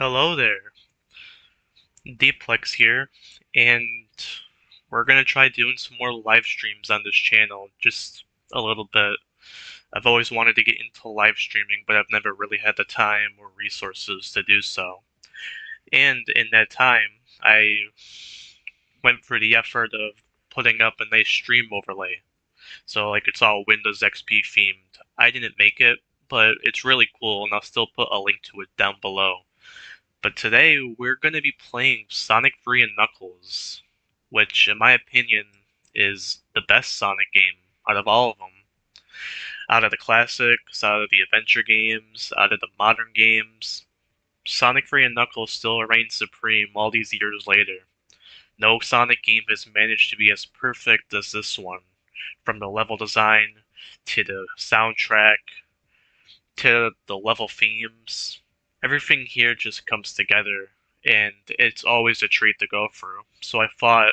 Hello there, DPlex here, and we're gonna try doing some more live streams on this channel, just a little bit. I've always wanted to get into live streaming, but I've never really had the time or resources to do so. And in that time, I went through the effort of putting up a nice stream overlay. So like it's all Windows XP themed. I didn't make it, but it's really cool, and I'll still put a link to it down below. But today we're going to be playing Sonic 3 and Knuckles, which, in my opinion, is the best Sonic game out of all of them. Out of the classics, out of the adventure games, out of the modern games, Sonic 3 and Knuckles still reign supreme all these years later. No Sonic game has managed to be as perfect as this one, from the level design, to the soundtrack, to the level themes. Everything here just comes together, and it's always a treat to go through. So I thought,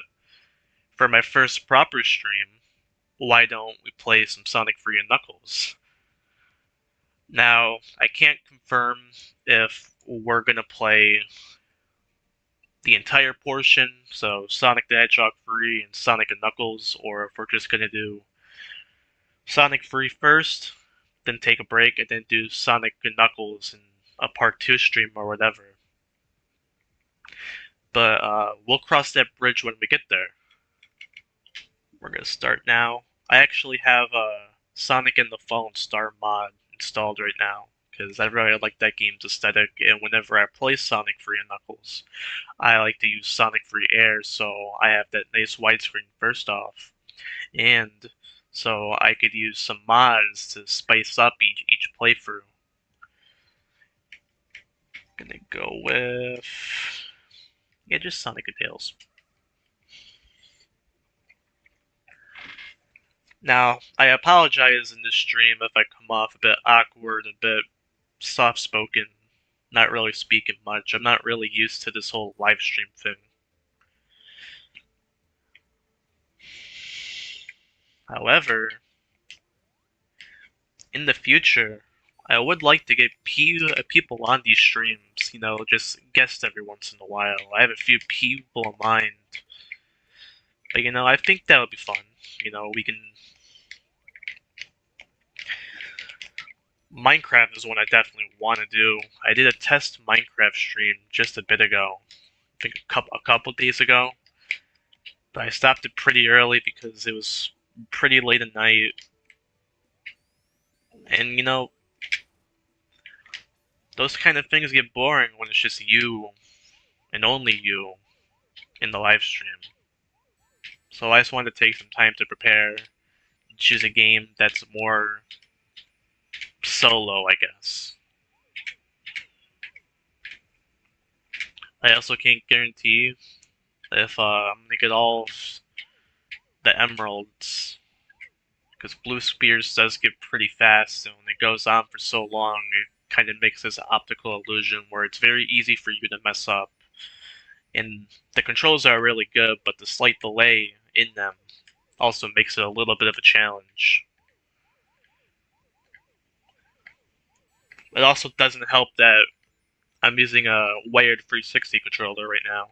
for my first proper stream, why don't we play some Sonic 3 and Knuckles? Now, I can't confirm if we're gonna play the entire portion, so Sonic the Hedgehog 3 and Sonic and Knuckles, or if we're just gonna do Sonic 3 first, then take a break, and then do Sonic and Knuckles in a part 2 stream or whatever. But we'll cross that bridge when we get there. We're gonna start now. I actually have Sonic in the Phone Star mod installed right now because I really like that game's aesthetic, and whenever I play Sonic 3 and Knuckles, I like to use Sonic 3 Air, so I have that nice widescreen first off, and so I could use some mods to spice up each playthrough. Gonna go with just Sonic and Tails. Now, I apologize in this stream if I come off a bit awkward, a bit soft-spoken, not really speaking much. I'm not really used to this whole live stream thing. However, in the future, I would like to get people on these streams, just guest every once in a while. I have a few people in mind. But, I think that would be fun. We can... Minecraft is one I definitely want to do. I did a test Minecraft stream just a bit ago. I think a couple days ago. But I stopped it pretty early because it was pretty late at night. And, those kind of things get boring when it's just you, and only you, in the live stream. So I just wanted to take some time to prepare, choose a game that's more solo, I guess. I also can't guarantee if I'm gonna get all the emeralds, because Blue Spears does get pretty fast, and when it goes on for so long, it kind of makes this optical illusion where it's very easy for you to mess up. And the controls are really good, but the slight delay in them also makes it a little bit of a challenge. It also doesn't help that I'm using a wired 360 controller right now.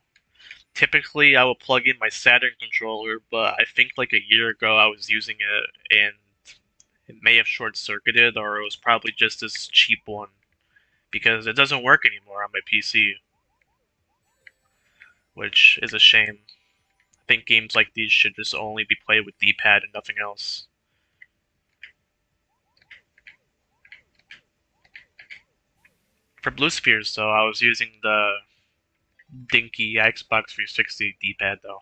Typically, I will plug in my Saturn controller, but I think like a year ago I was using it, and it may have short-circuited, or it was probably just this cheap one, because it doesn't work anymore on my PC, which is a shame. I think games like these should just only be played with D-pad and nothing else. For Blue Spheres, though, I was using the dinky Xbox 360 D-pad, though.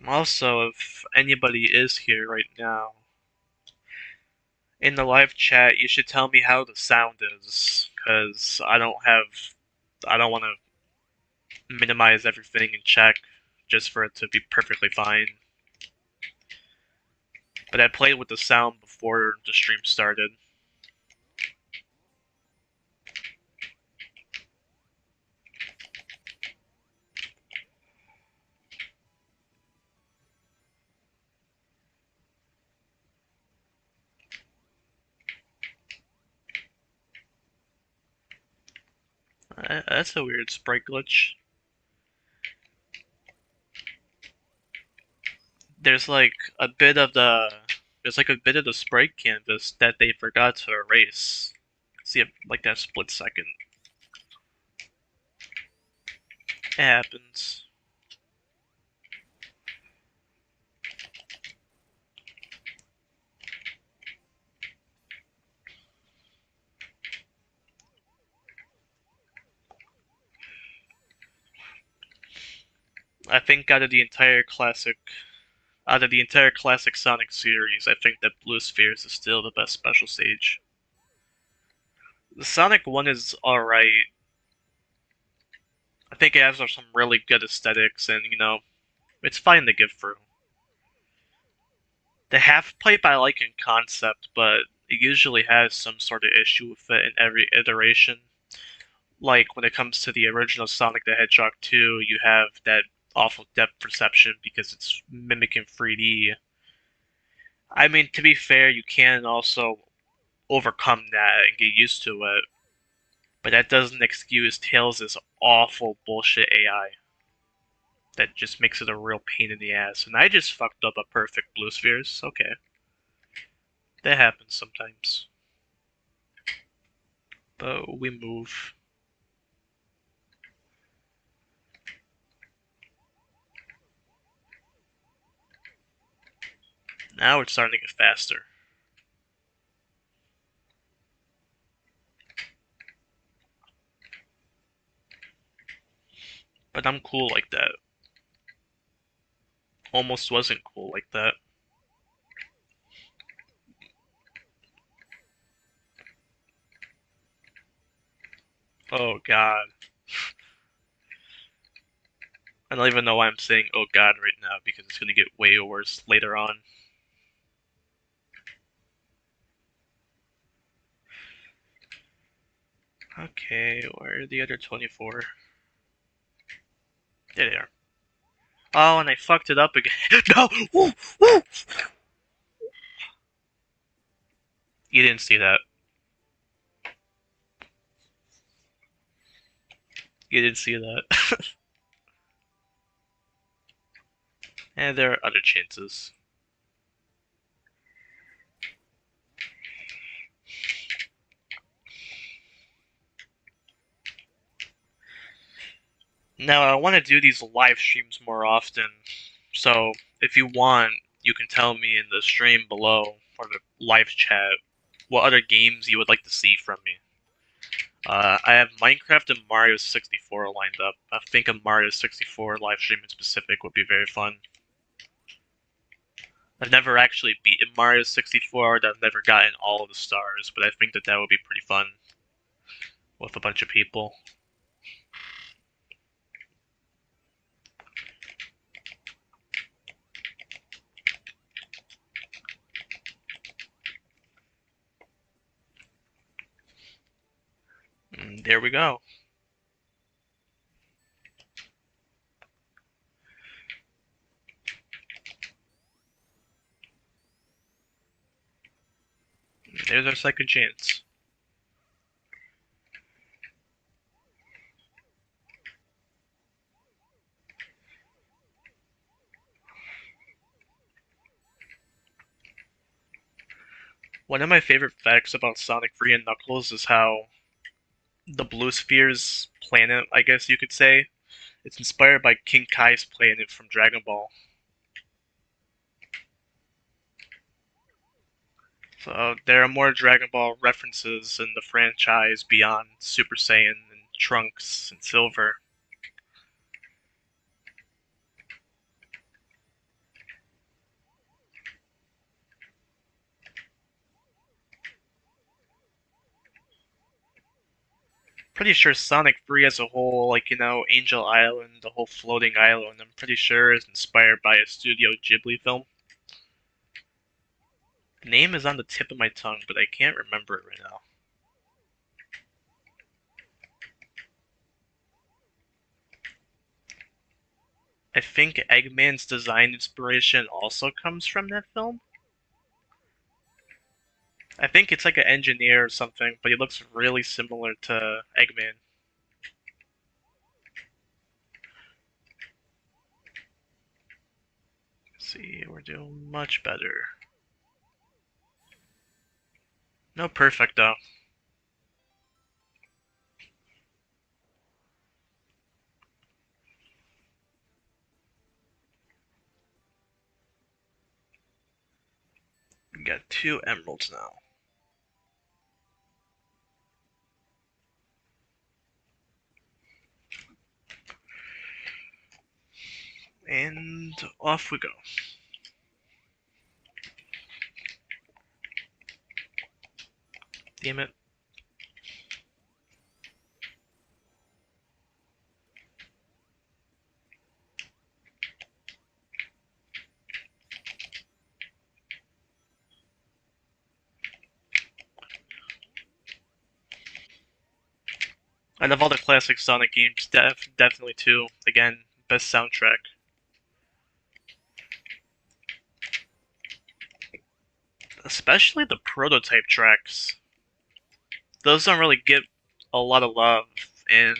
Also, if anybody is here right now, in the live chat, you should tell me how the sound is, because I don't want to minimize everything and check just for it to be perfectly fine. But I played with the sound before the stream started. That's a weird sprite glitch. There's like a bit of the there's like a bit of the sprite canvas that they forgot to erase. See if like that split second. It happens. I think out of the entire classic Sonic series, I think that Blue Spheres is still the best special stage. The Sonic one is alright. I think it has some really good aesthetics, and it's fine to get through. The half pipe I like in concept, but it usually has some sort of issue with it in every iteration. Like when it comes to the original Sonic the Hedgehog 2, you have that awful depth perception because it's mimicking 3D. I mean, to be fair, you can also overcome that and get used to it, but that doesn't excuse Tails' awful bullshit AI. That just makes it a real pain in the ass. And I just fucked up a perfect Blue Spheres. Okay, that happens sometimes. But we move. Now it's starting to get faster. But I'm cool like that. Almost wasn't cool like that. Oh god. I don't even know why I'm saying oh god right now because it's gonna get way worse later on. Okay, where are the other 24? There they are. Oh, and I fucked it up again. No! Woo! Woo! You didn't see that. You didn't see that. And there are other chances. Now, I want to do these live streams more often. So, if you want, you can tell me in the stream below or the live chat what other games you would like to see from me. I have Minecraft and Mario 64 lined up. I think a Mario 64 live stream in specific would be very fun. I've never actually beaten Mario 64, and I've never gotten all of the stars, but I think that would be pretty fun with a bunch of people. And there we go. There's our second chance. One of my favorite facts about Sonic 3 and Knuckles is how the Blue Sphere's planet, I guess you could say, it's inspired by King Kai's planet from Dragon Ball. So there are more Dragon Ball references in the franchise beyond Super Saiyan and Trunks and Silver. Pretty sure Sonic 3 as a whole, like, Angel Island, the whole floating island, I'm pretty sure is inspired by a Studio Ghibli film. The name is on the tip of my tongue, but I can't remember it right now. I think Eggman's design inspiration also comes from that film. I think it's like an engineer or something, but he looks really similar to Eggman. See, we're doing much better. No perfect though. We got 2 emeralds now. And off we go. Damn it. I love all the classic Sonic games. Definitely too. Again, best soundtrack. Especially the prototype tracks. Those don't really get a lot of love, and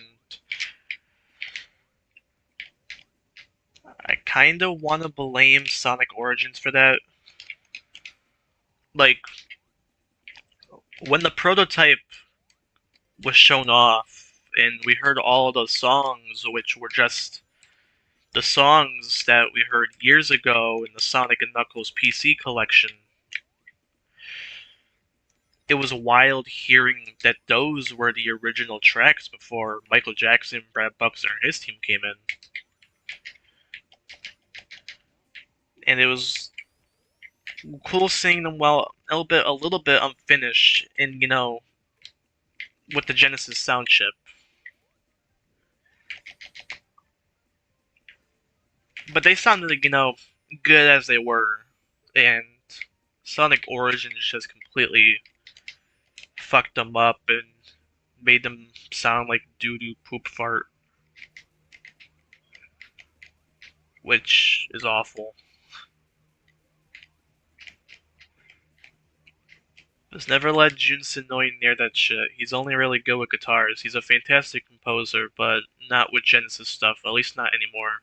I kinda wanna blame Sonic Origins for that. Like, when the prototype was shown off, and we heard all of those songs, which were just the songs that we heard years ago in the Sonic and Knuckles PC collection, it was wild hearing that those were the original tracks before Michael Jackson, Brad Buxer, and his team came in. And it was cool seeing them a little bit unfinished, and with the Genesis sound chip. But they sounded, good as they were, and Sonic Origins just completely fucked them up and made them sound like doo-doo poop fart, which is awful. Just never let Junsen Noi near that shit. He's only really good with guitars. He's a fantastic composer, but not with Genesis stuff, at least not anymore.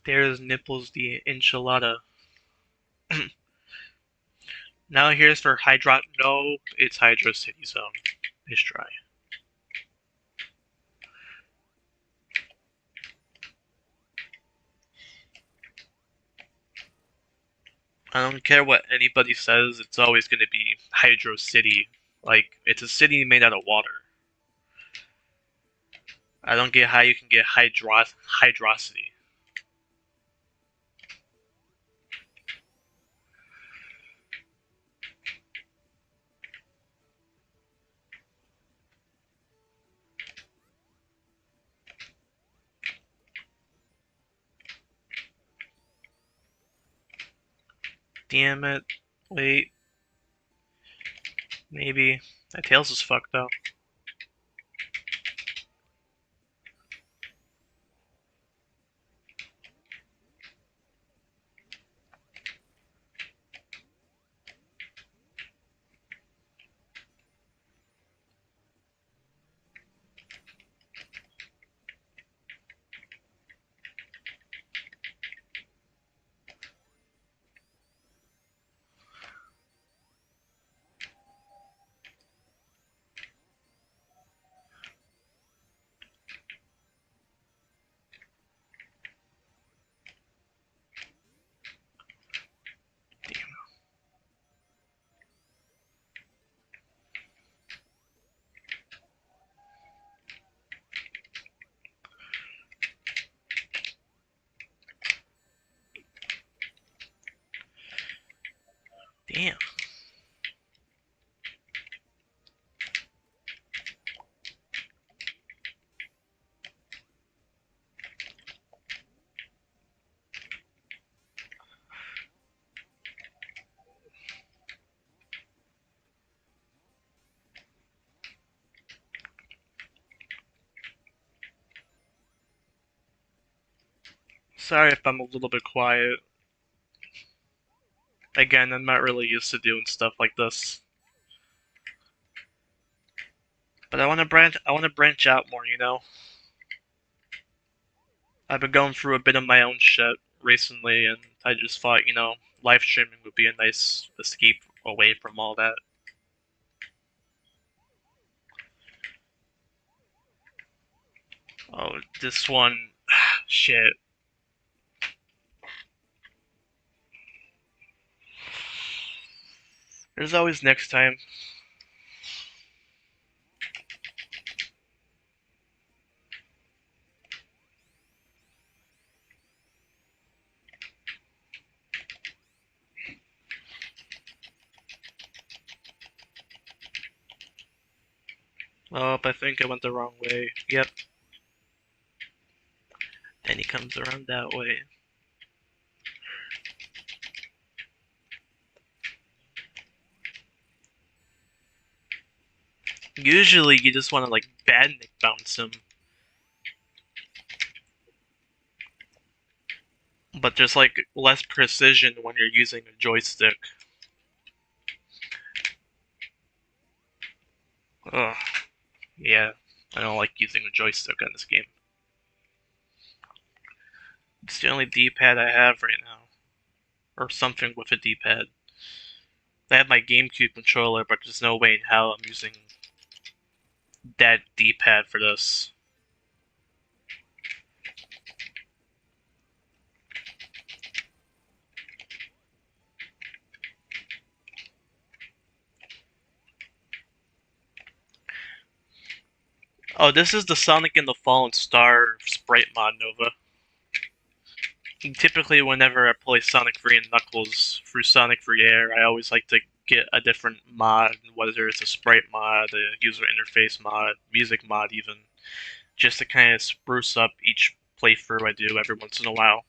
There's Nipples the enchilada. Now here's for Hydro. No, it's Hydro City Zone. Nice try. I don't care what anybody says, it's always going to be Hydro City. Like, it's a city made out of water. I don't get how you can get hydrosity. Damn it. Wait. Maybe. That Tails is fucked up. Damn. Sorry if I'm a little bit quiet. Again, I'm not really used to doing stuff like this. But I want to branch out more, you know? I've been going through a bit of my own shit recently, and I just thought, you know, live streaming would be a nice escape away from all that. Oh, this one. Shit. There's always next time. Oh, I think I went the wrong way. Yep. Then he comes around that way. Usually, you just want to, like, badnik bounce him. But there's, like, less precision when you're using a joystick. Ugh. Yeah. I don't like using a joystick on this game. It's the only D-pad I have right now. Or something with a D-pad. I have my GameCube controller, but there's no way in hell I'm using that D-pad for this. Oh, this is the Sonic and the Fallen Star sprite mod, Nova. Typically, whenever I play Sonic 3 and Knuckles through Sonic 3 Air, I always like to get a different mod, whether it's a sprite mod, a user interface mod, music mod even, just to kind of spruce up each playthrough I do every once in a while.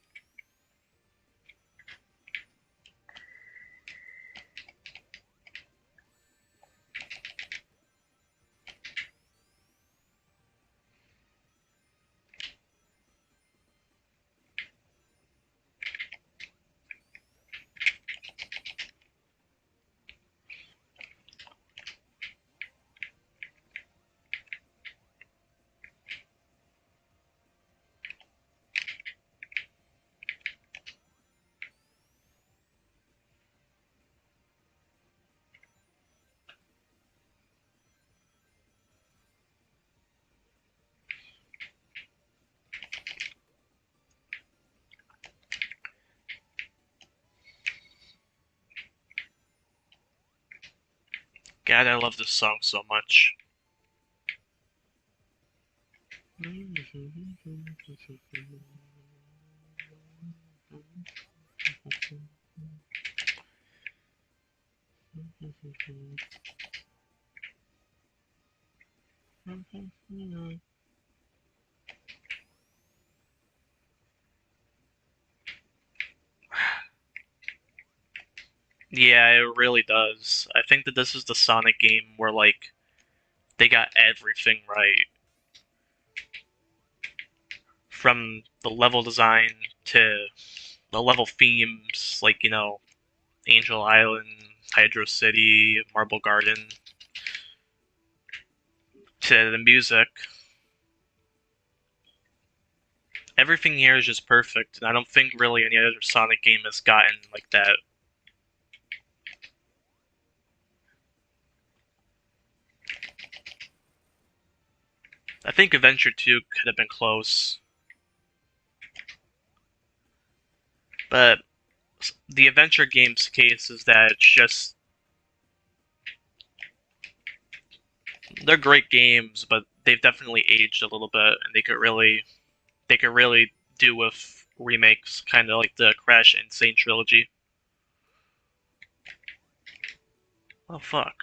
God, I love this song so much. Yeah, it really does. I think that this is the Sonic game where, like, they got everything right. From the level design to the level themes, like, you know, Angel Island, Hydro City, Marble Garden, to the music. Everything here is just perfect, and I don't think really any other Sonic game has gotten like that. I think Adventure 2 could have been close, but the Adventure game's case is that it's just they're great games, but they've definitely aged a little bit, and they could really do with remakes, kind of like the Crash Insane trilogy. Oh fuck!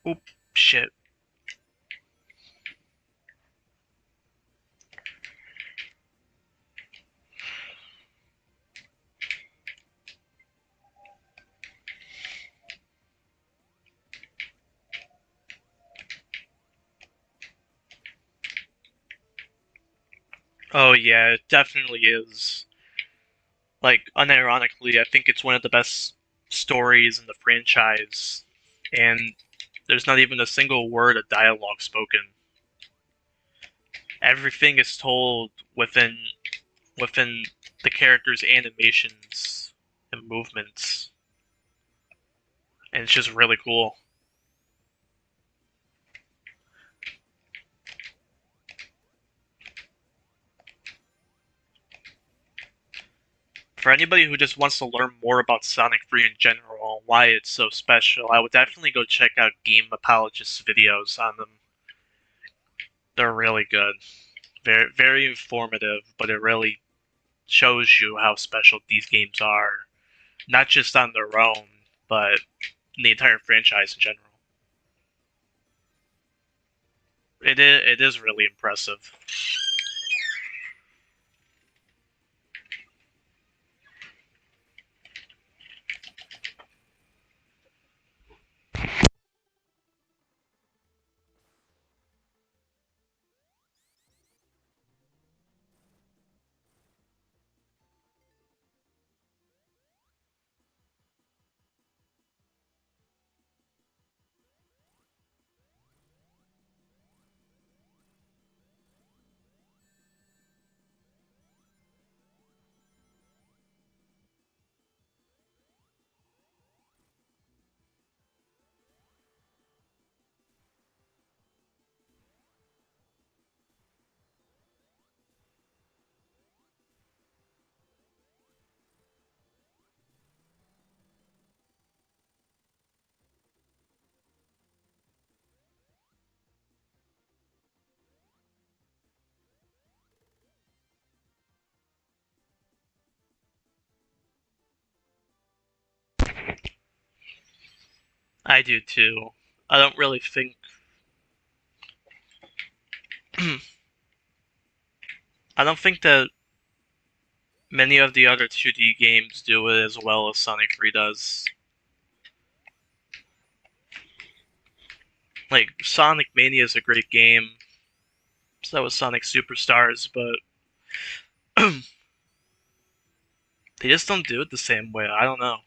Oop, shit. Oh yeah, it definitely is. Like, unironically, I think it's one of the best stories in the franchise, and there's not even a single word of dialogue spoken. Everything is told within the characters' animations and movements, and it's just really cool. For anybody who just wants to learn more about Sonic 3 in general and why it's so special, I would definitely go check out Game Apologists videos on them. They're really good. Very, very informative, but it really shows you how special these games are, not just on their own, but in the entire franchise in general. It is really impressive. I do too. I don't really think I don't think that many of the other 2D games do it as well as Sonic 3 does. Like, Sonic Mania is a great game, so is Sonic Superstars, but they just don't do it the same way. I don't know.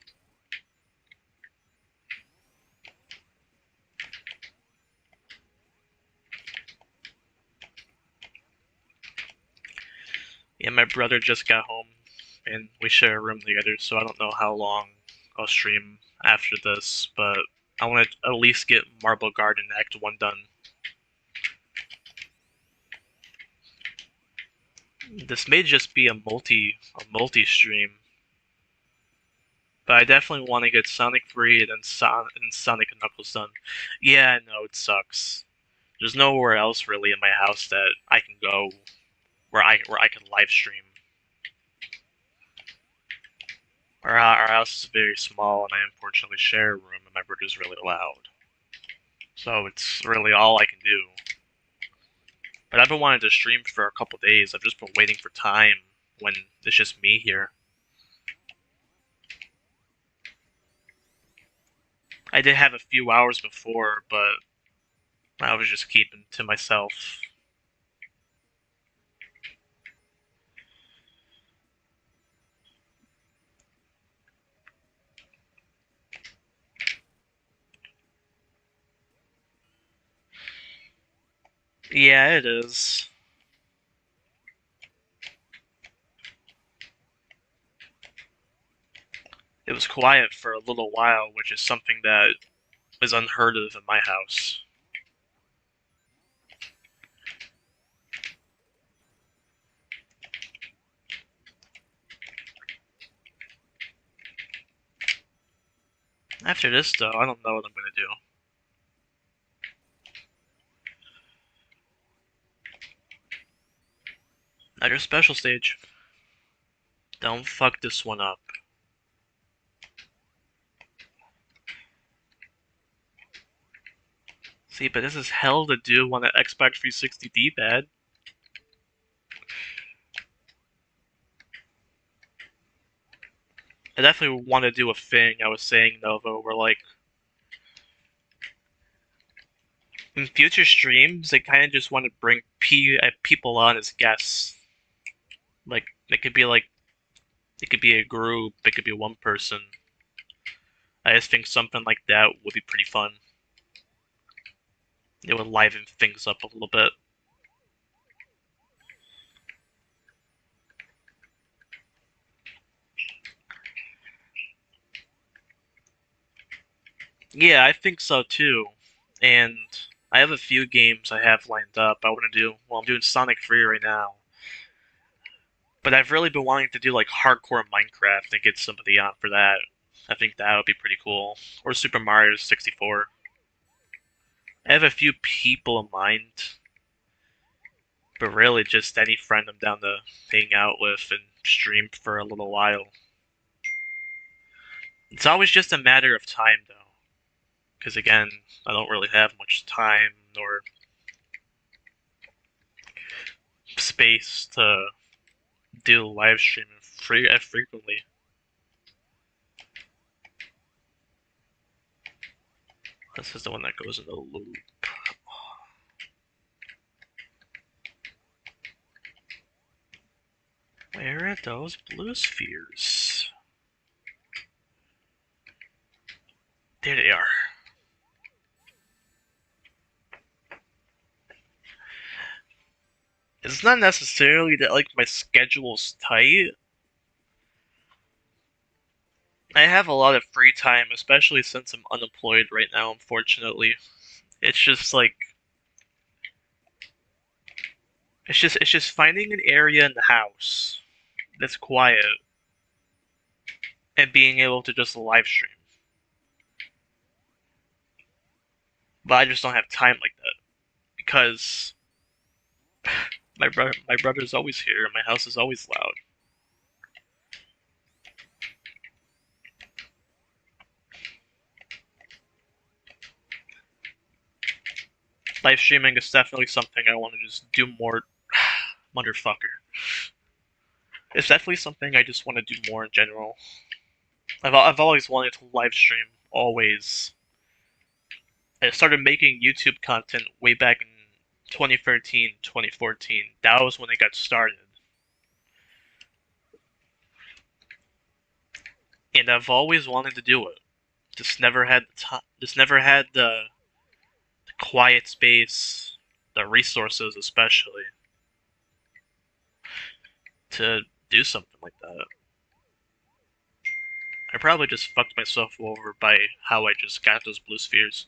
Yeah, my brother just got home, and we share a room together, so I don't know how long I'll stream after this, but I want to at least get Marble Garden Act 1 done. This may just be a multi stream, but I definitely want to get Sonic 3 and then Sonic and Knuckles done. Yeah, I know it sucks. There's nowhere else really in my house that I can go where I can live stream. Our house is very small, and I unfortunately share a room, and my brother's really loud. So it's really all I can do. But I've been wanting to stream for a couple days. I've just been waiting for time when it's just me here. I did have a few hours before, but I was just keeping to myself. Yeah, it is. It was quiet for a little while, which is something that is unheard of in my house. After this, though, I don't know what I'm gonna do. Another special stage. Don't fuck this one up. See, but this is hell to do on an Xbox 360 D-pad. I definitely want to do a thing I was saying, Nova, where, like, in future streams, I kind of just want to bring people on as guests. Like it could be a group, it could be one person. I just think something like that would be pretty fun. It would liven things up a little bit. Yeah, I think so too. And I have a few games I have lined up I want to do. Well, I'm doing Sonic 3 right now. But I've really been wanting to do like hardcore Minecraft and get somebody on for that. I think that would be pretty cool. Or Super Mario 64. I have a few people in mind, but really just any friend I'm down to hang out with and stream for a little while. It's always just a matter of time, though. Because again, I don't really have much time nor space to do live streaming frequently. This is the one that goes in the loop. Where are those blue spheres? There they are. It's not necessarily that like my schedule's tight. I have a lot of free time, especially since I'm unemployed right now, unfortunately. It's just like it's just finding an area in the house that's quiet and being able to just live stream. But I just don't have time like that because my brother's always here and my house is always loud. Live streaming is definitely something I want to just do more. Motherfucker. It's definitely something I just want to do more in general. I've always wanted to live stream, always. I started making YouTube content way back in 2013, 2014. That was when it got started. And I've always wanted to do it. Just never had the time, just never had the quiet space, the resources especially, to do something like that. I probably just fucked myself over by how I just got those blue spheres.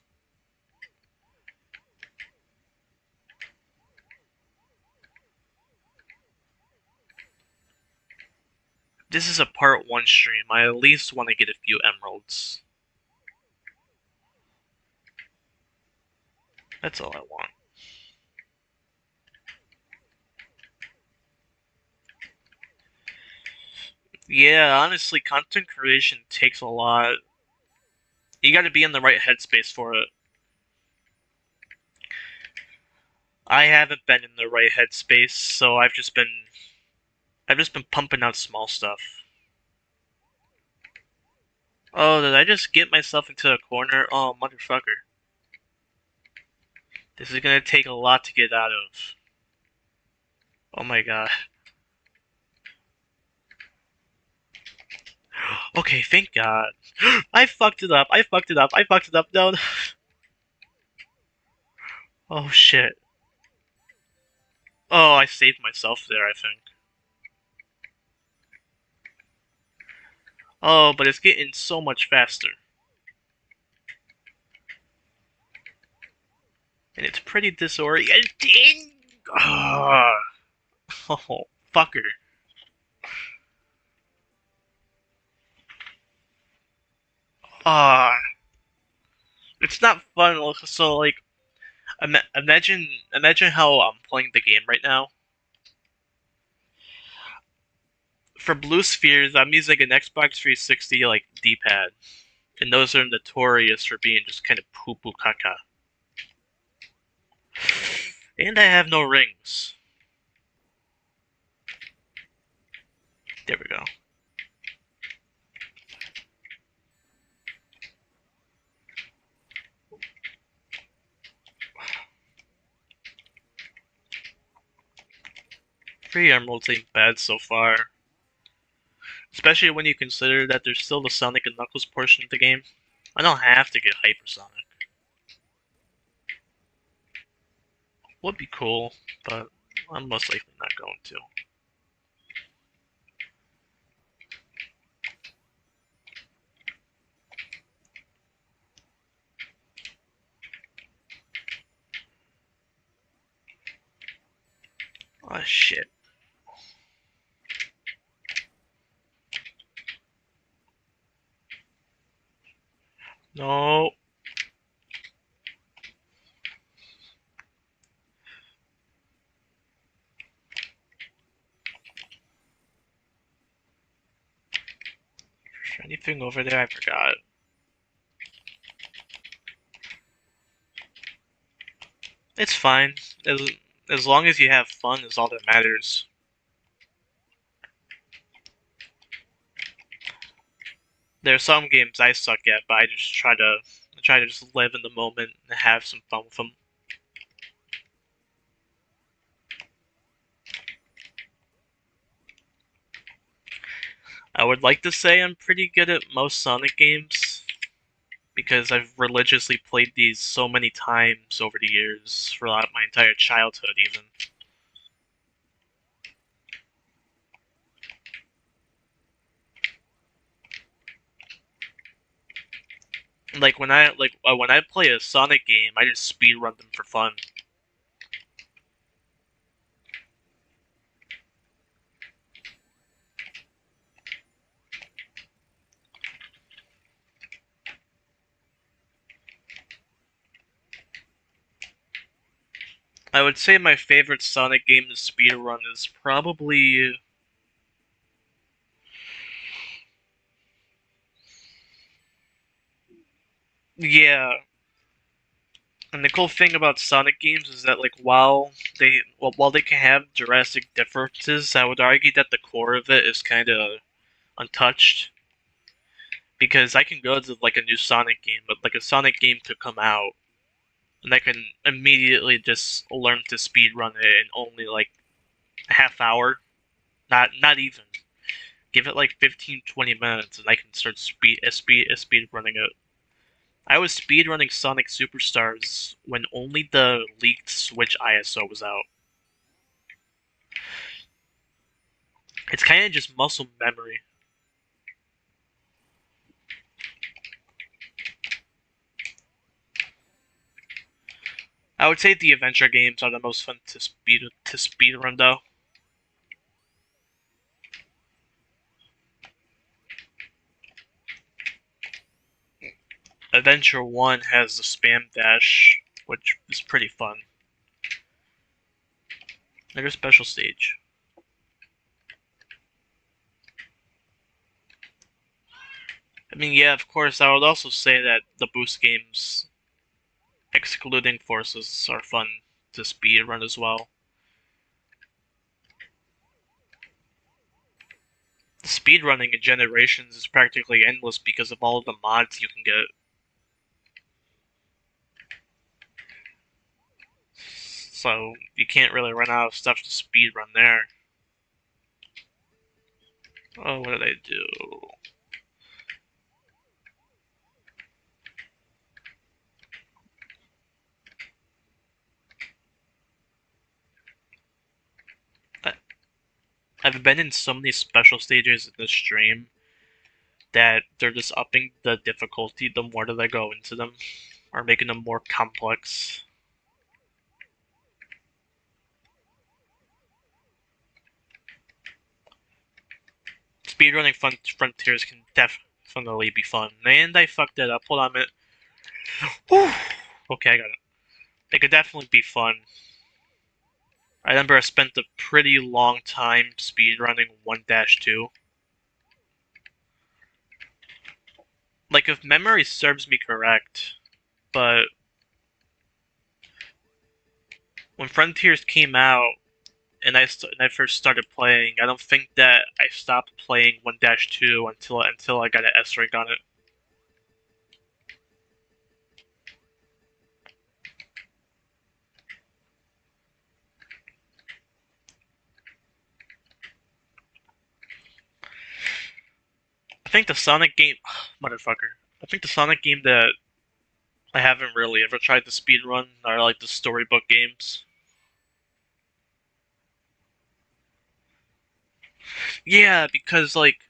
This is a part 1 stream. I at least want to get a few emeralds. That's all I want. Yeah, honestly, content creation takes a lot. You gotta be in the right headspace for it. I haven't been in the right headspace, so I've just been pumping out small stuff. Oh, did I just get myself into a corner? Oh, motherfucker. This is gonna take a lot to get out of. Oh my god. Okay, thank god. I fucked it up. I fucked it up. I fucked it up. No. Oh shit. Oh, I saved myself there, I think. Oh, but it's getting so much faster. And it's pretty disorienting. Oh, oh fucker. Ah, it's not fun. So like, imagine how I'm playing the game right now. For blue spheres, I'm using an Xbox 360 like D-pad, and those are notorious for being just kind of poo poo caca. And I have no rings. There we go. 3 emeralds ain't bad so far. Especially when you consider that there's still the Sonic and Knuckles portion of the game. I don't have to get Hypersonic. Would be cool, but I'm most likely not going to. Oh shit. No. Anything over there? I forgot. It's fine. As long as you have fun is all that matters. There are some games I suck at, but I just try to just live in the moment and have some fun with them. I would like to say I'm pretty good at most Sonic games, because I've religiously played these so many times over the years, throughout my entire childhood even. Like when I play a Sonic game, I just speedrun them for fun. I would say my favorite Sonic game to speedrun is probably... Yeah. And the cool thing about Sonic games is that, like, while they can have drastic differences, I would argue that the core of it is kind of untouched. Because I can go to like a new Sonic game, but like a Sonic game could come out, and I can immediately just learn to speedrun it in only like a half hour. Not even. Give it like 15-20 minutes, and I can start speed running it. I was speedrunning Sonic Superstars when only the leaked Switch ISO was out. It's kind of just muscle memory. I would say the adventure games are the most fun to speedrun though. Adventure 1 has the spam dash, which is pretty fun. Like a special stage. I mean, yeah, of course, I would also say that the boost games, excluding Forces, are fun to speedrun as well. The speedrunning in Generations is practically endless because of all of the mods you can get. So, you can't really run out of stuff to speedrun there. Oh, what did I do? I've been in so many special stages in this stream that they're just upping the difficulty the more that I go into them, or making them more complex. Speedrunning Frontiers can definitely be fun. And I fucked it up. Hold on a minute. Whew. Okay, I got it. It could definitely be fun. I remember I spent a pretty long time speedrunning 1-2. Like, if memory serves me correct, but when Frontiers came out and I first started playing, I don't think that I stopped playing 1-2 until I got an S rank on it. think the Sonic game, motherfucker. I think the Sonic game that I haven't really ever tried to speedrun are like the storybook games. Yeah, because like,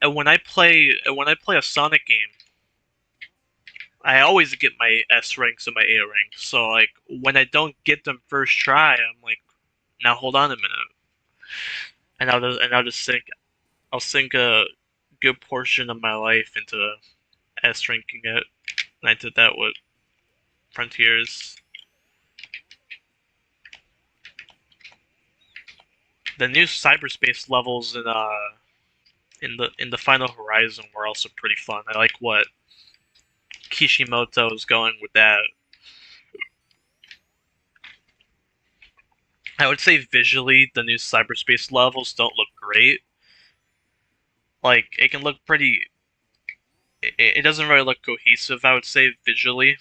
when I play a Sonic game, I always get my S ranks and my A ranks. So like, when I don't get them first try, I'm like, now hold on a minute, and I'll just sink a good portion of my life into S ranking it. And I did that with Frontiers. The new cyberspace levels in the Final Horizon were also pretty fun. I like what Kishimoto is going with that. I would say visually, the new cyberspace levels don't look great. Like it can look pretty. It doesn't really look cohesive. I would say visually,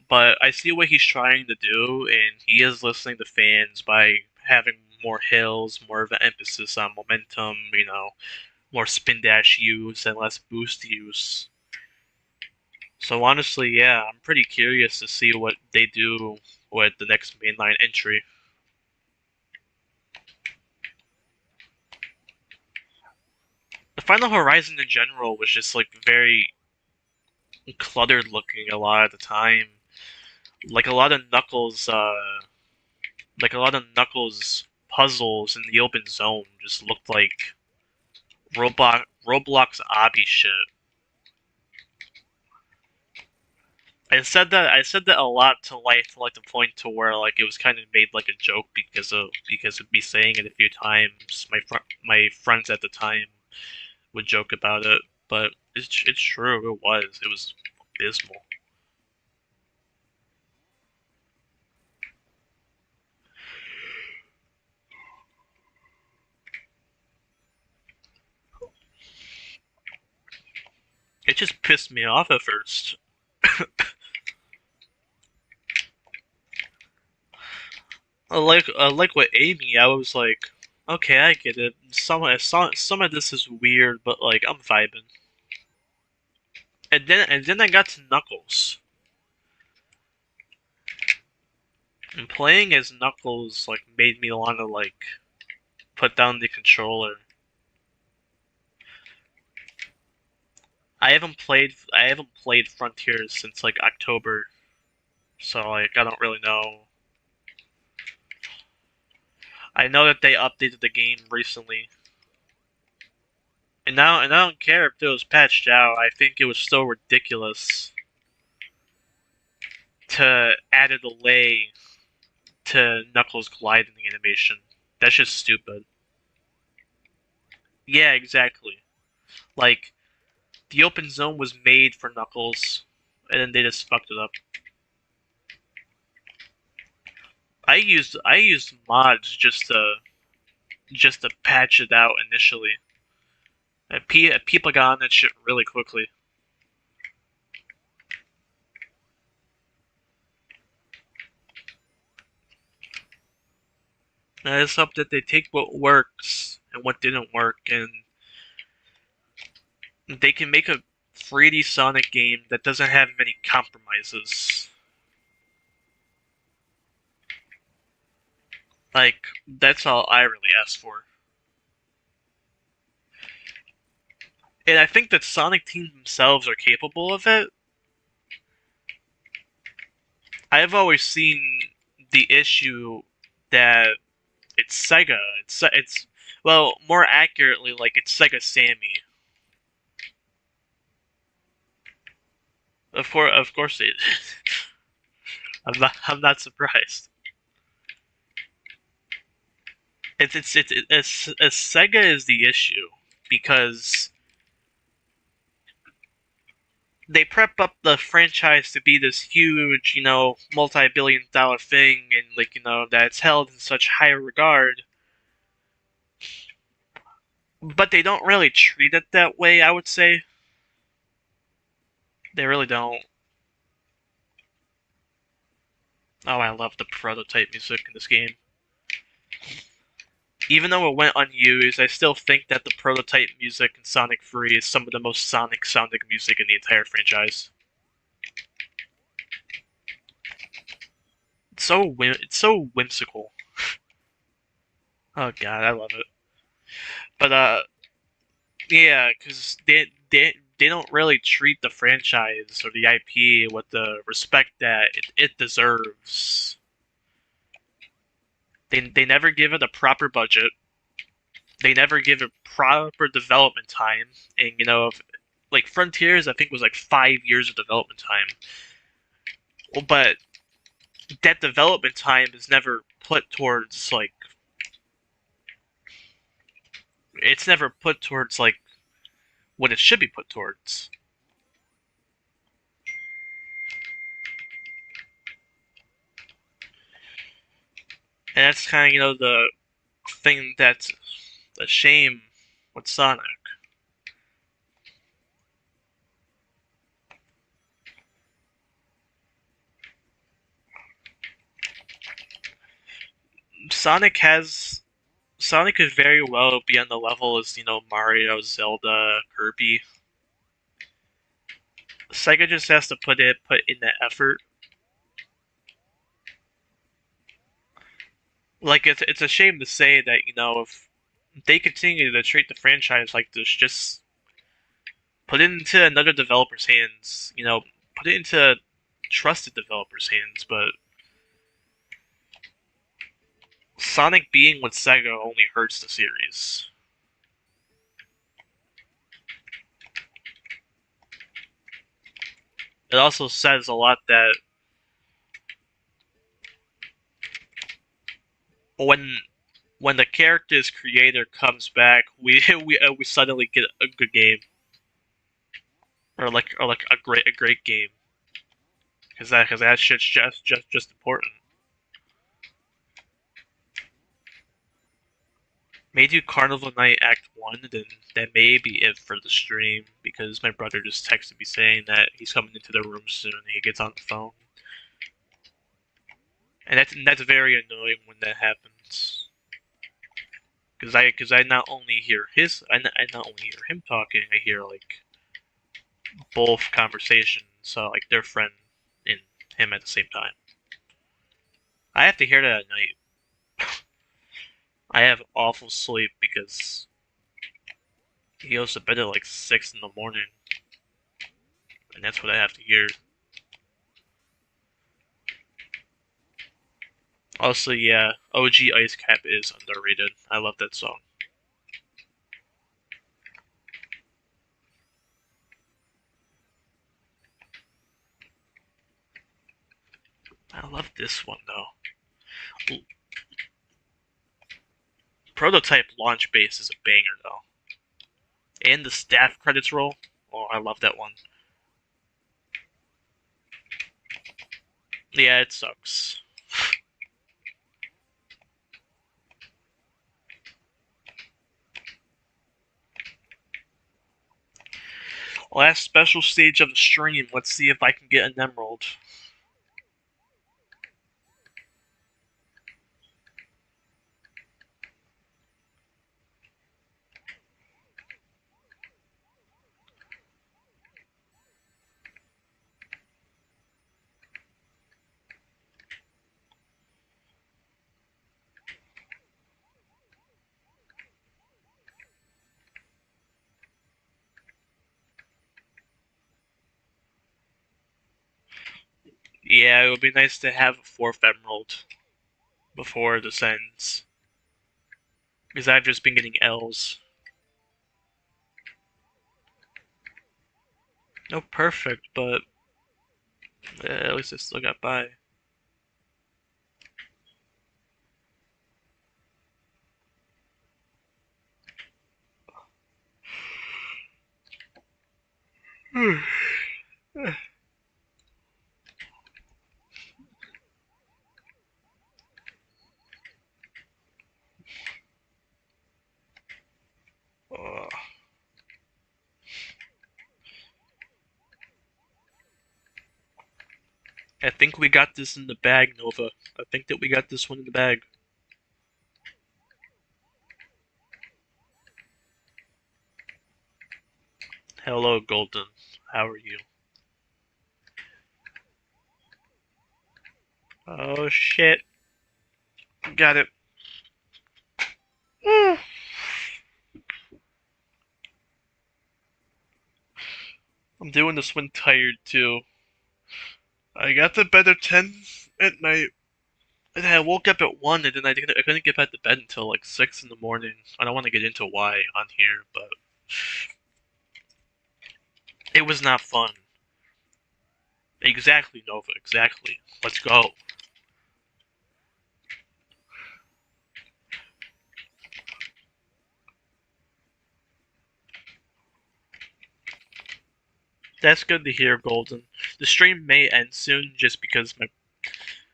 but I see what he's trying to do, and he is listening to fans by having more hills, more of an emphasis on momentum. More spin dash use and less boost use. So honestly, yeah, I'm pretty curious to see what they do with the next mainline entry. The Final Horizon in general was just like very cluttered looking a lot of the time. Like a lot of Knuckles puzzles in the open zone just looked like Roblox obby shit. I said that a lot to like the point to where like it was kind of made like a joke because of me saying it a few times. My friends at the time would joke about it, but it's true. It was abysmal. It just pissed me off at first. Like with Amy, I was like, okay, I get it. Some of this is weird, but like I'm vibing. And then I got to Knuckles, and playing as Knuckles like made me want to like put down the controller. I haven't played Frontiers since like October, so like I don't really know. I know that they updated the game recently, and I don't care if it was patched out. I think it was still ridiculous to add a delay to Knuckles' gliding animation. That's just stupid. Yeah, exactly. Like the open zone was made for Knuckles, and then they just fucked it up. I used mods just to patch it out initially. People got on that shit really quickly. And I just hope that they take what works and what didn't work, and they can make a 3D Sonic game that doesn't have many compromises. Like, that's all I really ask for. And I think that Sonic Team themselves are capable of it. I've always seen the issue that it's Sega. It's well, more accurately, like it's Sega Sammy. Of course it. I'm not surprised. It's Sega is the issue because they prep up the franchise to be this huge, multi-billion-dollar thing, and like that's held in such high regard. But they don't really treat it that way. I would say they really don't. Oh, I love the prototype music in this game. Even though it went unused, I still think that the prototype music in Sonic 3 is some of the most Sonic sounding music in the entire franchise. It's so whimsical. Oh god, I love it. But yeah, because they don't really treat the franchise or the IP with the respect that it deserves. They never give it a proper budget. They never give it proper development time. And like Frontiers, I think was like 5 years of development time. Well, but that development time is never put towards like it's never put towards like what it should be put towards. And that's kind of the thing that's a shame with Sonic. Sonic has Sonic could very well be on the level as Mario, Zelda, Kirby. Sega just has to put in the effort. Like it's a shame to say that if they continue to treat the franchise like this, just put it into another developer's hands. Put it into trusted developers' hands. But Sonic being with Sega only hurts the series. It also says a lot that when when the character's creator comes back, we suddenly get a good game, or like a great game, because that shit's just important. May do Carnival Night Act 1, then that may be it for the stream, because my brother just texted me saying that he's coming into the room soon and he gets on the phone. And that's very annoying when that happens. Because I not only hear I not only hear him talking, I hear like both conversations, so like their friend and him at the same time. I have to hear that at night. I have awful sleep because he goes to bed at like 6 in the morning, and that's what I have to hear. Also, yeah, OG Ice Cap is underrated. I love that song. I love this one though. Prototype launch base is a banger though, and the staff credits roll. Oh, I love that one. Yeah, it sucks. Last special stage of the stream. Let's see if I can get an emerald. Yeah, it would be nice to have a fourth emerald before this ends. Because I've just been getting L's. No perfect, but at least I still got by. Uh, I think we got this in the bag, Nova. I think that we got this one in the bag. Hello, Golden. How are you? Oh shit. Got it. I'm doing this one tired too. I got to bed at 10 at night, and then I woke up at 1, and then I couldn't get back to bed until like 6 in the morning. I don't want to get into why on here, but it was not fun. Exactly, Nova, exactly. Let's go. That's good to hear, Golden. The stream may end soon just because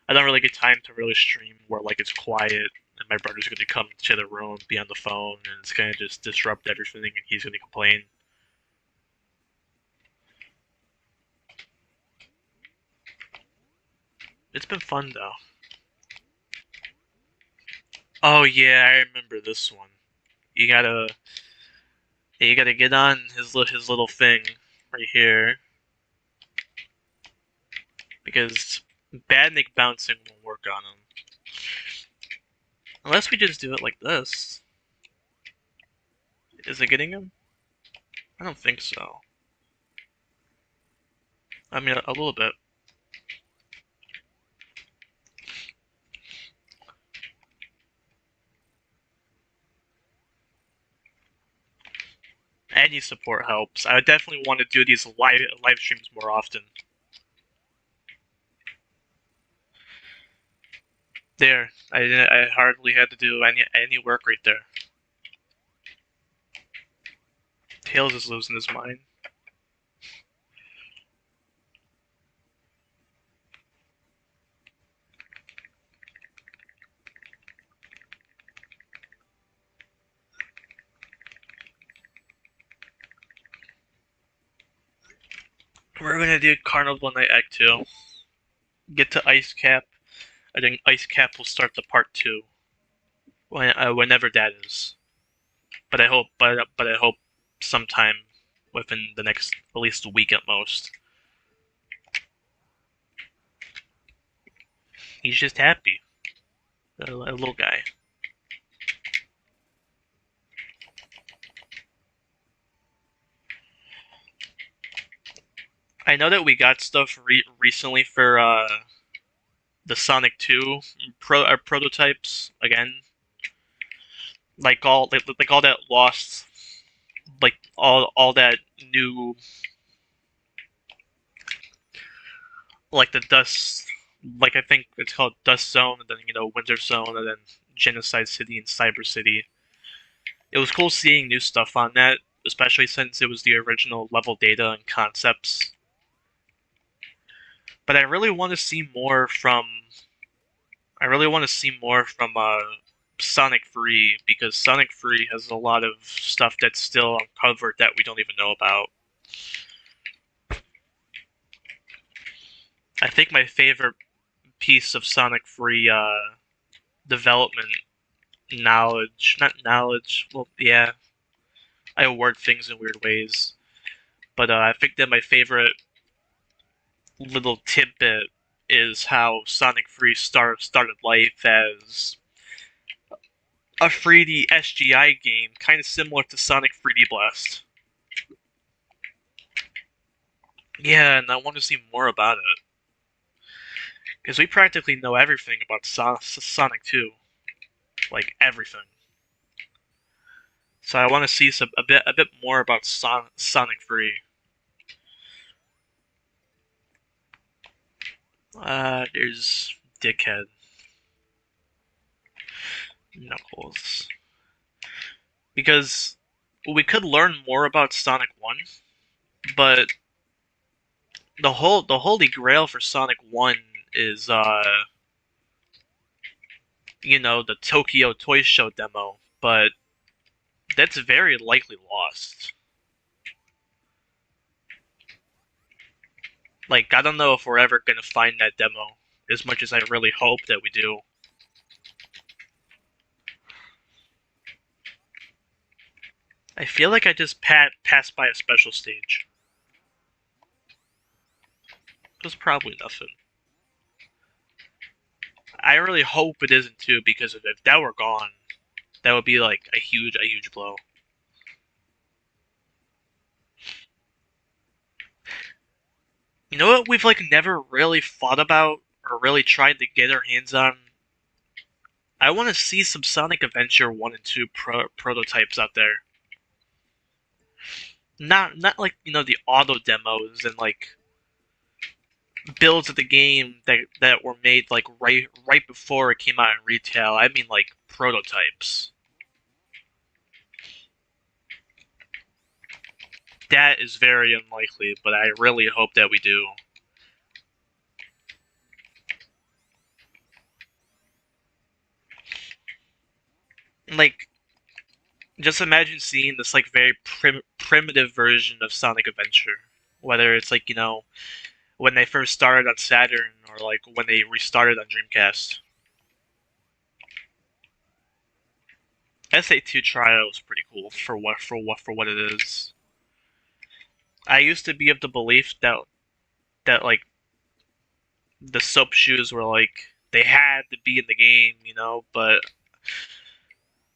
I don't really get time to really stream where like it's quiet and my brother's gonna come to the room, be on the phone, and it's gonna just disrupt everything, and he's gonna complain. It's been fun though. Oh yeah, I remember this one. You gotta you gotta get on his little thing right here because Badnik bouncing won't work on him unless we just do it like this. Is it getting him? I don't think so. I mean, a little bit. Any support helps. I definitely want to do these live streams more often. There, I hardly had to do any work right there. Tails is losing his mind. We're gonna do Carnival Night Act 2. Get to Ice Cap. I think Ice Cap will start the part 2. Whenever that is. But I hope sometime within the next at least a week at most. He's just happy. A little guy. I know that we got stuff recently for the Sonic 2 prototypes again. Like all that lost, like all that new, like the dust, like I think it's called Dust Zone, and then Winter Zone, and then Genocide City and Cyber City. It was cool seeing new stuff on that, especially since it was the original level data and concepts. But I really want to see more from. I really want to see more from Sonic 3 because Sonic 3 has a lot of stuff that's still uncovered that we don't even know about. I think my favorite piece of Sonic 3 development knowledge, not knowledge, well, yeah, I word things in weird ways, but I think that my favorite little tidbit is how Sonic 3 started life as a 3D SGI game, kind of similar to Sonic 3D Blast. Yeah, and I want to see more about it. Because we practically know everything about Sonic 2. Like, everything. So I want to see a bit more about Sonic 3. There's Dickhead. Knuckles. Because we could learn more about Sonic 1, but the holy grail for Sonic 1 is the Tokyo Toy Show demo, but that's very likely lost. Like, I don't know if we're ever gonna find that demo, as much as I really hope that we do. I feel like I just passed by a special stage. It was probably nothing. I really hope it isn't too, because if that were gone, that would be like a huge blow. You know what we've like never really thought about or really tried to get our hands on? I want to see some Sonic Adventure 1 and 2 prototypes out there. Not like, the auto demos and like builds of the game that were made like right before it came out in retail. I mean like prototypes. That is very unlikely, but I really hope that we do. Like, just imagine seeing this like very primitive version of Sonic Adventure. Whether it's like, when they first started on Saturn or like when they restarted on Dreamcast. SA2 Trial is pretty cool for what it is. I used to be of the belief that like the soap shoes were like they had to be in the game, but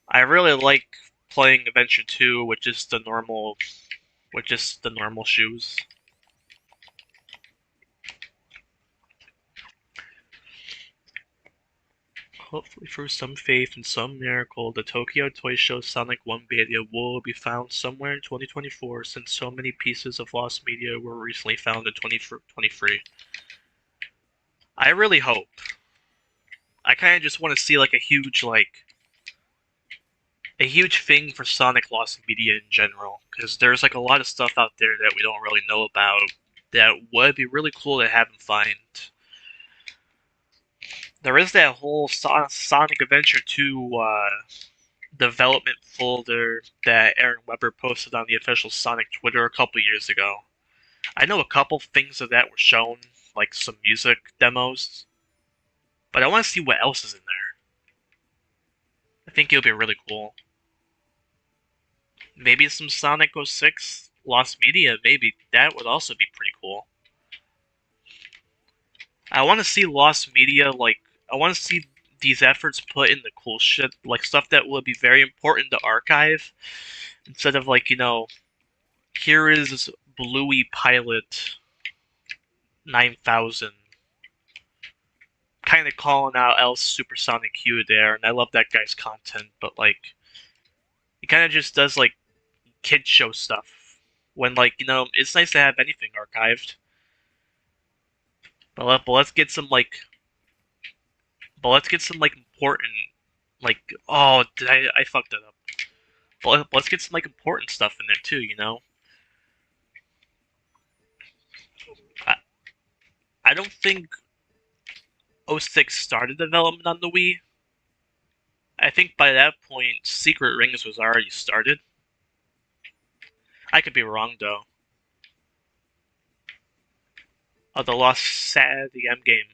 I really like playing Adventure 2 with just the normal shoes. Hopefully, through some faith and some miracle, the Tokyo Toy Show Sonic 1 beta will be found somewhere in 2024, since so many pieces of lost media were recently found in 2023. I really hope. I kind of just want to see like a huge thing for Sonic lost media in general, because there's like a lot of stuff out there that we don't really know about that would be really cool to have and find. There is that whole Sonic Adventure 2 development folder that Aaron Weber posted on the official Sonic Twitter a couple years ago. I know a couple things of that were shown, like some music demos, but I want to see what else is in there. I think it'll be really cool. Maybe some Sonic 06 Lost Media, maybe. That would also be pretty cool. I want to see Lost Media, like, I want to see these efforts put in the cool shit, like stuff that would be very important to archive, instead of like, here is Bluey Pilot 9000, kind of calling out L Supersonic Q there, and I love that guy's content, but like, he kind of just does like kid show stuff when like, it's nice to have anything archived. But let's get some like, important, like, oh, I fucked it up. But let's get some like important stuff in there too. I, I don't think '06 started development on the Wii. I think by that point, Secret Rings was already started. I could be wrong though. Oh, the Lost Sad the M game.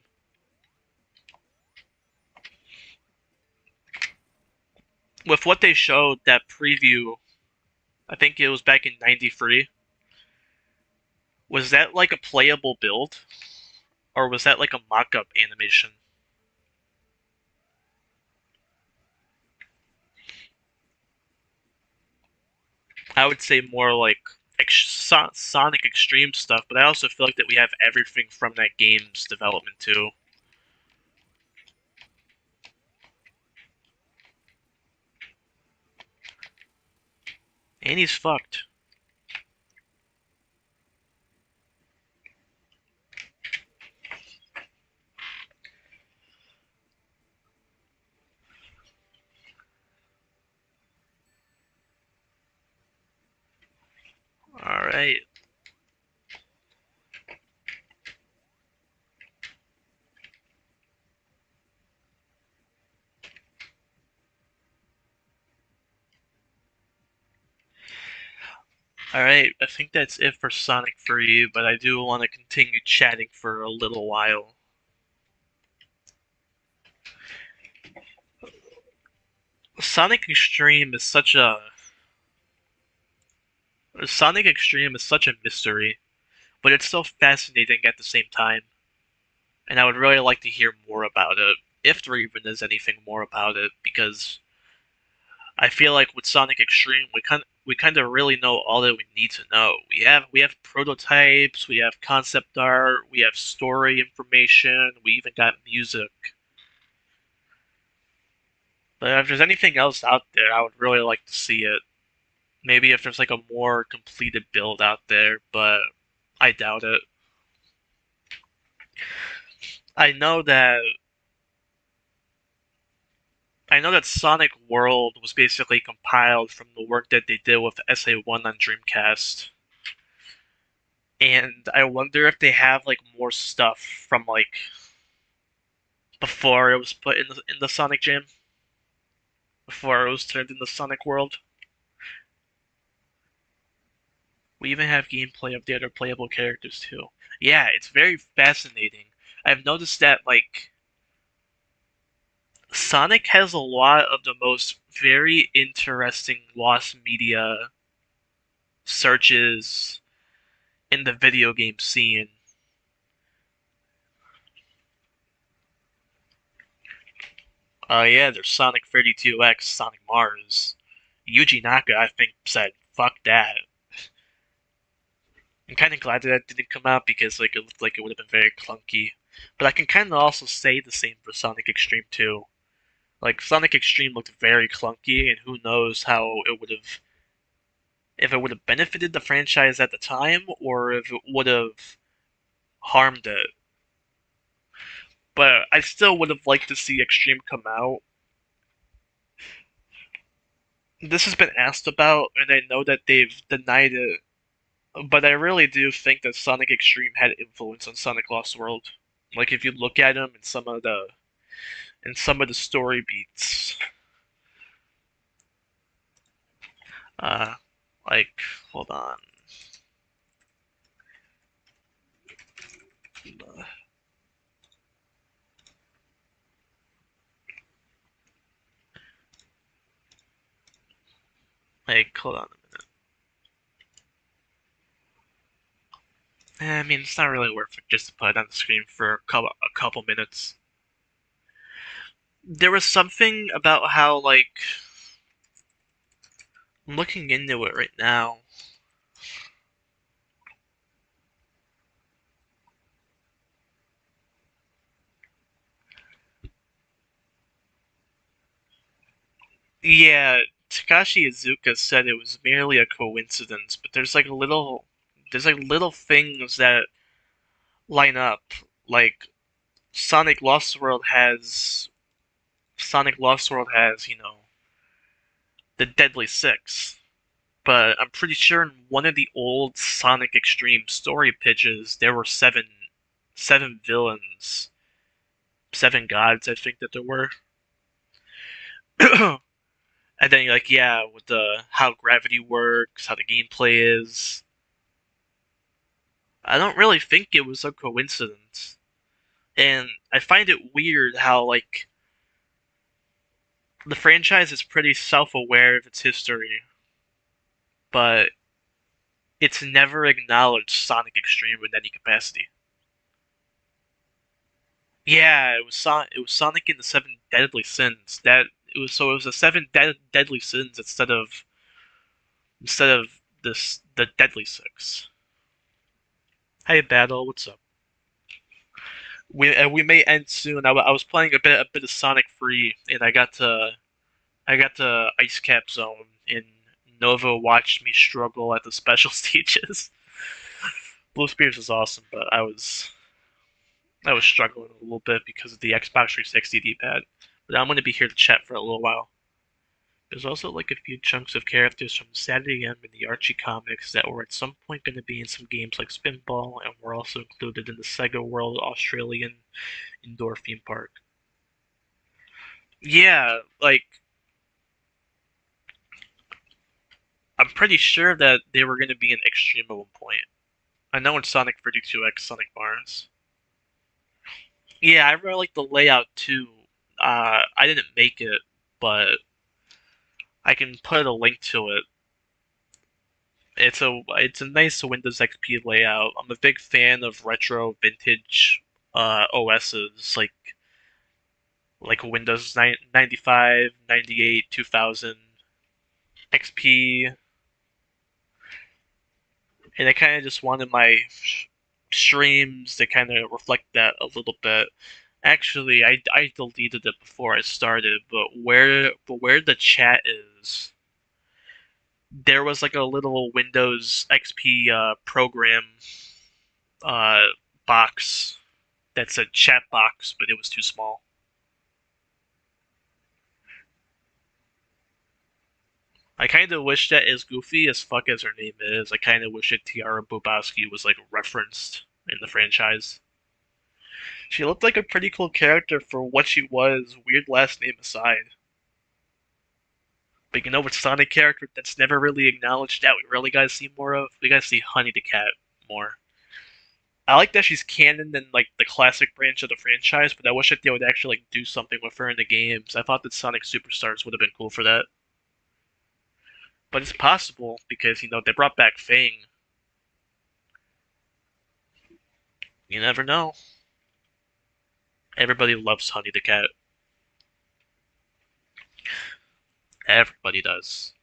With what they showed, that preview, I think it was back in '93. Was that like a playable build, or was that like a mock-up animation? I would say more like Sonic Extreme stuff, but I also feel like that we have everything from that game's development too. And he's fucked. Alright. Alright, I think that's it for Sonic for you, but I do want to continue chatting for a little while. Sonic Extreme is such a Sonic Extreme is such a mystery, but it's so fascinating at the same time, and I would really like to hear more about it, if there even is anything more about it, because I feel like with Sonic Extreme, we kind of really know all that we need to know. We have prototypes, we have concept art, we have story information, we even got music. But if there's anything else out there, I would really like to see it. Maybe if there's like a more completed build out there, but I doubt it. I know that I know that Sonic World was basically compiled from the work that they did with SA1 on Dreamcast. And I wonder if they have like more stuff from like before it was put in the Sonic Jam, before it was turned into Sonic World. We even have gameplay of the other playable characters too. Yeah, it's very fascinating. I've noticed that like Sonic has a lot of the most very interesting lost media searches in the video game scene. Yeah, there's Sonic 32X, Sonic Mars. Yuji Naka, I think, said, fuck that. I'm kind of glad that that didn't come out because like it looked like it would have been very clunky. But I can kind of also say the same for Sonic Extreme too. Like Sonic Extreme looked very clunky, and who knows how it would have, if it would have benefited the franchise at the time or if it would have harmed it. But I still would have liked to see Extreme come out. This has been asked about, and I know that they've denied it, but I really do think that Sonic Extreme had influence on Sonic Lost World. Like if you look at them in some of the story beats, uh, like hold on, like hold on a minute. I mean, it's not really worth it just to put it on the screen for a couple minutes. There was something about how like I'm looking into it right now. Yeah, Takashi Iizuka said it was merely a coincidence, but there's like little things that line up. Like Sonic Lost World has, the Deadly Six. But I'm pretty sure in one of the old Sonic Extreme story pitches there were seven villains, seven gods, I think that there were. And then you're like, yeah, with the how gravity works, how the gameplay is. I don't really think it was a coincidence. And I find it weird how like the franchise is pretty self-aware of its history, but it's never acknowledged Sonic Extreme in any capacity. Yeah, it was Sonic in the Seven Deadly Sins. It was the seven deadly sins instead of the Deadly Six. Hey Battle, what's up? We may end soon. I was playing a bit of Sonic Free, and I got to Ice Cap Zone, and Nova watched me struggle at the special stages. Blue Spears is awesome, but I was struggling a little bit because of the Xbox 360 D-pad. But I'm going to be here to chat for a little while. There's also like a few chunks of characters from Saturday M and the Archie comics that were at some point going to be in some games like Spinball, and were also included in the Sega World Australian Indoor Theme Park. Yeah, like I'm pretty sure that they were going to be in Extreme at one point. I know in Sonic 32X, Sonic Mars. Yeah, I really like the layout too. I didn't make it, but I can put a link to it. It's a nice Windows XP layout. I'm a big fan of retro vintage OSs like Windows 95, 98, 2000, XP, and I kind of just wanted my streams to kind of reflect that a little bit. Actually, I deleted it before I started, but where the chat is, there was like a little Windows XP program uh, box that said chat box, but it was too small. I kind of wish that, as goofy as fuck as her name is, I kind of wish that Tiara Bobowski was like referenced in the franchise. She looked like a pretty cool character for what she was, weird last name aside. But you know what Sonic character that's never really acknowledged that we really gotta see more of? We gotta see Honey the Cat more. I like that she's canon in like the classic branch of the franchise, but I wish that they would actually like do something with her in the games. I thought that Sonic Superstars would have been cool for that. But it's possible because they brought back Fang. You never know. Everybody loves Honey the Cat. Everybody does.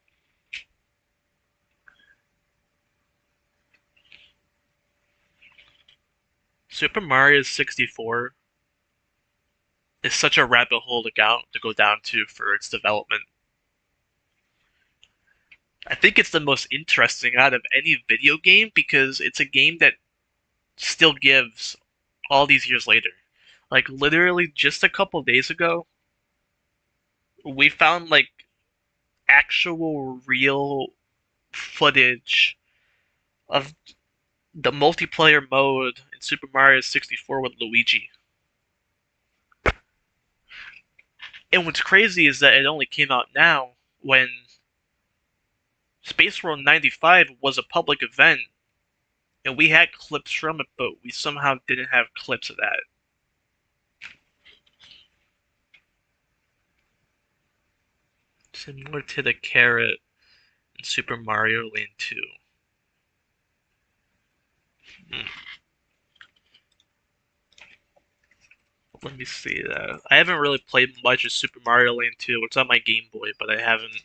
Super Mario 64 is such a rabbit hole to go down to for its development. I think it's the most interesting out of any video game because it's a game that still gives all these years later. Like literally just a couple days ago, we found like actual real footage of the multiplayer mode in Super Mario 64 with Luigi. And what's crazy is that it only came out now when Space World 95 was a public event and we had clips from it, but we somehow didn't have clips of that. Similar to the carrot in Super Mario Land 2. Hmm. Let me see that. I haven't really played much of Super Mario Land 2. It's on my Game Boy, but I haven't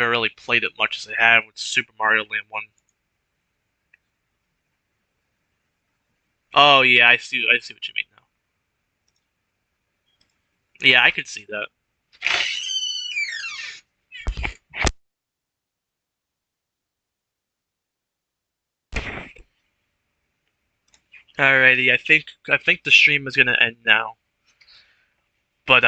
really played it much as I have with Super Mario Land 1. Oh yeah, I see what you mean now. Yeah, I could see that. Alrighty, I think the stream is gonna end now. But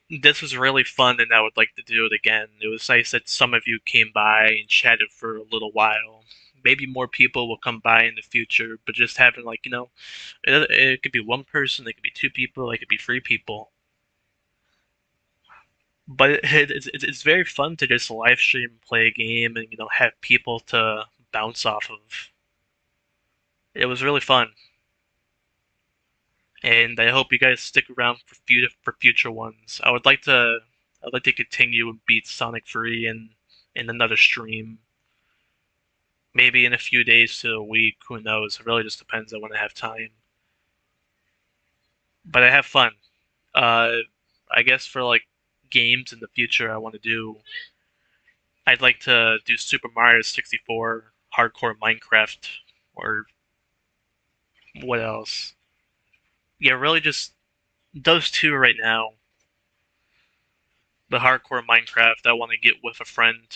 this was really fun and I would like to do it again. It was nice that some of you came by and chatted for a little while. Maybe more people will come by in the future, but just having it could be one person, it could be two people, it could be three people. But it's very fun to just live stream, play a game, and have people to bounce off of. It was really fun, and I hope you guys stick around for future ones. I'd like to continue and beat Sonic 3 in another stream. Maybe in a few days to a week, who knows? It really just depends on when I have time. But I have fun. Uh, I guess for like games in the future I want to do, I'd like to do Super Mario 64, Hardcore Minecraft, or what else? Yeah, really just those two right now. The Hardcore Minecraft, I want to get with a friend.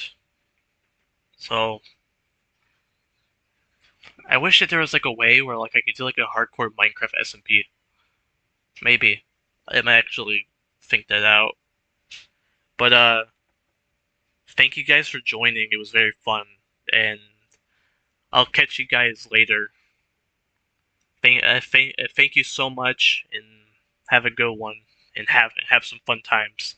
So I wish that there was like a way where like I could do like a Hardcore Minecraft SMP. Maybe I might actually think that out. But thank you guys for joining. It was very fun, and I'll catch you guys later. Thank you so much, and have a good one, and have some fun times.